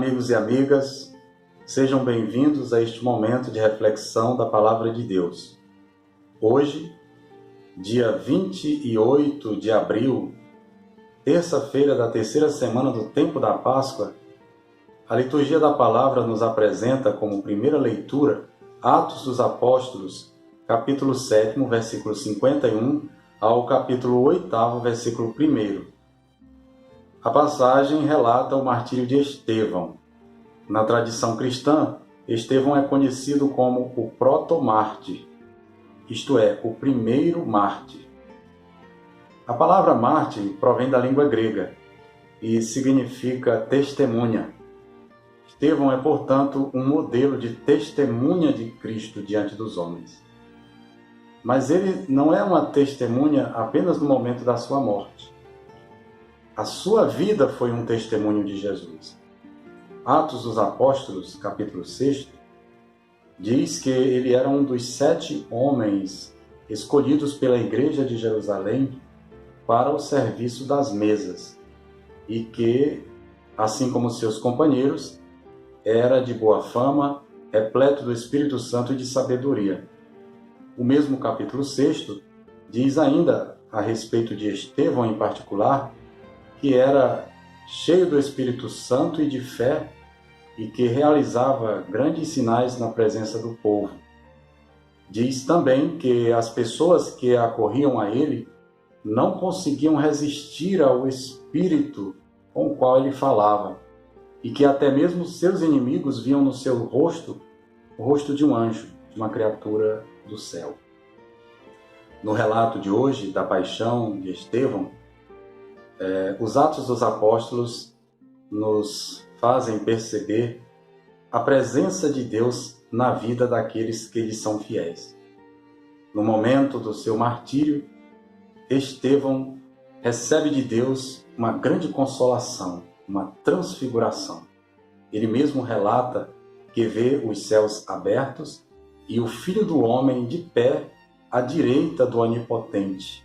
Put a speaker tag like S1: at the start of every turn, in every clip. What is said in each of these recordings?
S1: amigos e amigas, sejam bem-vindos a este momento de reflexão da Palavra de Deus. Hoje, dia 28 de abril, terça-feira da terceira semana do tempo da Páscoa, a liturgia da Palavra nos apresenta como primeira leitura Atos dos Apóstolos, capítulo 7, versículo 51 ao capítulo 8, versículo 1. A passagem relata o martírio de Estevão. Na tradição cristã, Estevão é conhecido como o protomártir, isto é, o primeiro mártir. A palavra mártir provém da língua grega e significa testemunha. Estevão é, portanto, um modelo de testemunha de Cristo diante dos homens. Mas ele não é uma testemunha apenas no momento da sua morte. A sua vida foi um testemunho de Jesus. Atos dos Apóstolos, capítulo 6, diz que ele era um dos 7 homens escolhidos pela Igreja de Jerusalém para o serviço das mesas e que, assim como seus companheiros, era de boa fama, repleto do Espírito Santo e de sabedoria. O mesmo capítulo 6 diz ainda a respeito de Estevão em particular, que era cheio do Espírito Santo e de fé e que realizava grandes sinais na presença do povo. Diz também que as pessoas que acorriam a ele não conseguiam resistir ao Espírito com o qual ele falava e que até mesmo seus inimigos viam no seu rosto o rosto de um anjo, de uma criatura do céu. No relato de hoje da paixão de Estevão, os Atos dos Apóstolos nos fazem perceber a presença de Deus na vida daqueles que lhe são fiéis. No momento do seu martírio, Estevão recebe de Deus uma grande consolação, uma transfiguração. Ele mesmo relata que vê os céus abertos e o Filho do Homem de pé à direita do Onipotente.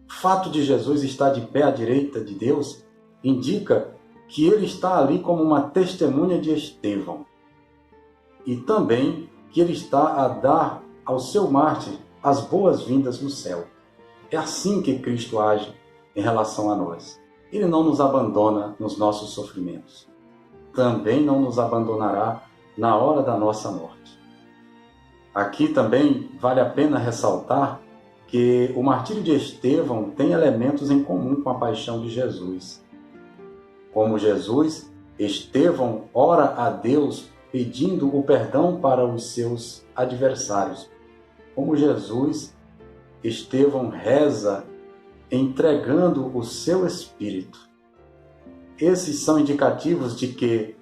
S1: O fato de Jesus estar de pé à direita de Deus indica que ele está ali como uma testemunha de Estevão. E também que ele está a dar ao seu mártir as boas-vindas no céu. É assim que Cristo age em relação a nós. Ele não nos abandona nos nossos sofrimentos. Também não nos abandonará na hora da nossa morte. Aqui também vale a pena ressaltar que o martírio de Estevão tem elementos em comum com a paixão de Jesus. Como Jesus, Estevão ora a Deus pedindo o perdão para os seus adversários. Como Jesus, Estevão reza entregando o seu espírito. Esses são indicativos de que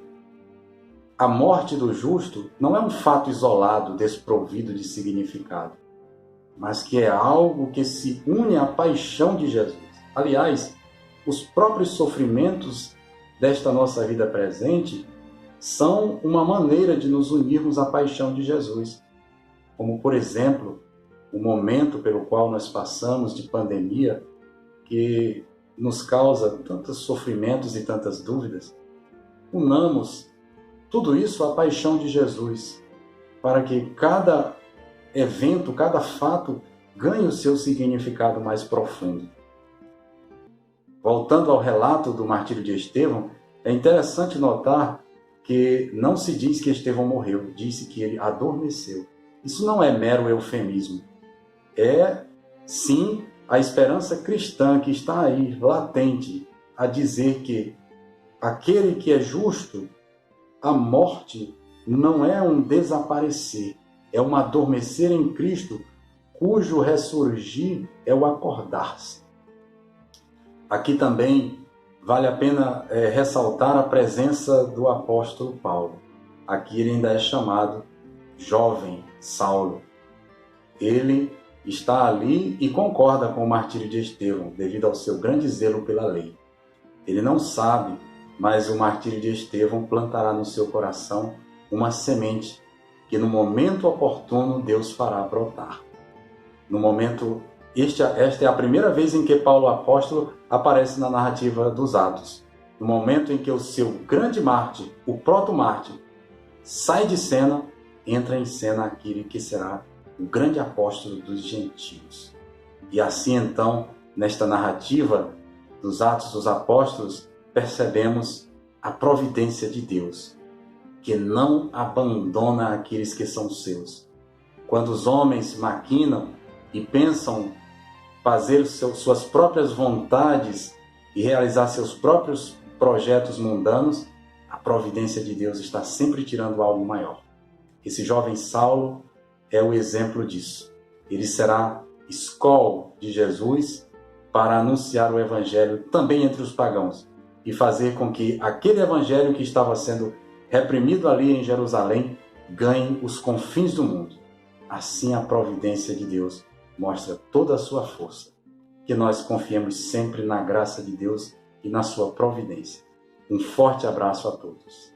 S1: a morte do justo não é um fato isolado, desprovido de significado, mas que é algo que se une à paixão de Jesus. Aliás, os próprios sofrimentos desta nossa vida presente são uma maneira de nos unirmos à paixão de Jesus. Como, por exemplo, o momento pelo qual nós passamos de pandemia, que nos causa tantos sofrimentos e tantas dúvidas. Unamos tudo isso à paixão de Jesus, para que cada evento, cada fato ganhe o seu significado mais profundo. Voltando ao relato do martírio de Estevão, é interessante notar que não se diz que Estevão morreu, diz-se que ele adormeceu. Isso não é mero eufemismo. É, sim, a esperança cristã que está aí, latente, a dizer que aquele que é justo, a morte não é um desaparecer, é um adormecer em Cristo, cujo ressurgir é o acordar-se. Aqui também vale a pena ressaltar a presença do apóstolo Paulo. Aqui ele ainda é chamado jovem Saulo. Ele está ali e concorda com o martírio de Estevão, devido ao seu grande zelo pela lei. Ele não sabe, mas o martírio de Estevão plantará no seu coração uma semente que no momento oportuno Deus fará brotar. Esta é a primeira vez em que Paulo apóstolo aparece na narrativa dos Atos. no momento em que o seu grande mártir, o proto-mártir, sai de cena, entra em cena aquele que será o grande apóstolo dos gentios. E assim então, nesta narrativa dos Atos dos Apóstolos, percebemos a providência de Deus, que não abandona aqueles que são seus. Quando os homens maquinam e pensam fazer suas próprias vontades e realizar seus próprios projetos mundanos, a providência de Deus está sempre tirando algo maior. Esse jovem Saulo é o exemplo disso. Ele será escol de Jesus para anunciar o evangelho também entre os pagãos e fazer com que aquele evangelho que estava sendo reprimido ali em Jerusalém ganhe os confins do mundo. Assim a providência de Deus mostra toda a sua força. Que nós confiemos sempre na graça de Deus e na sua providência. Um forte abraço a todos.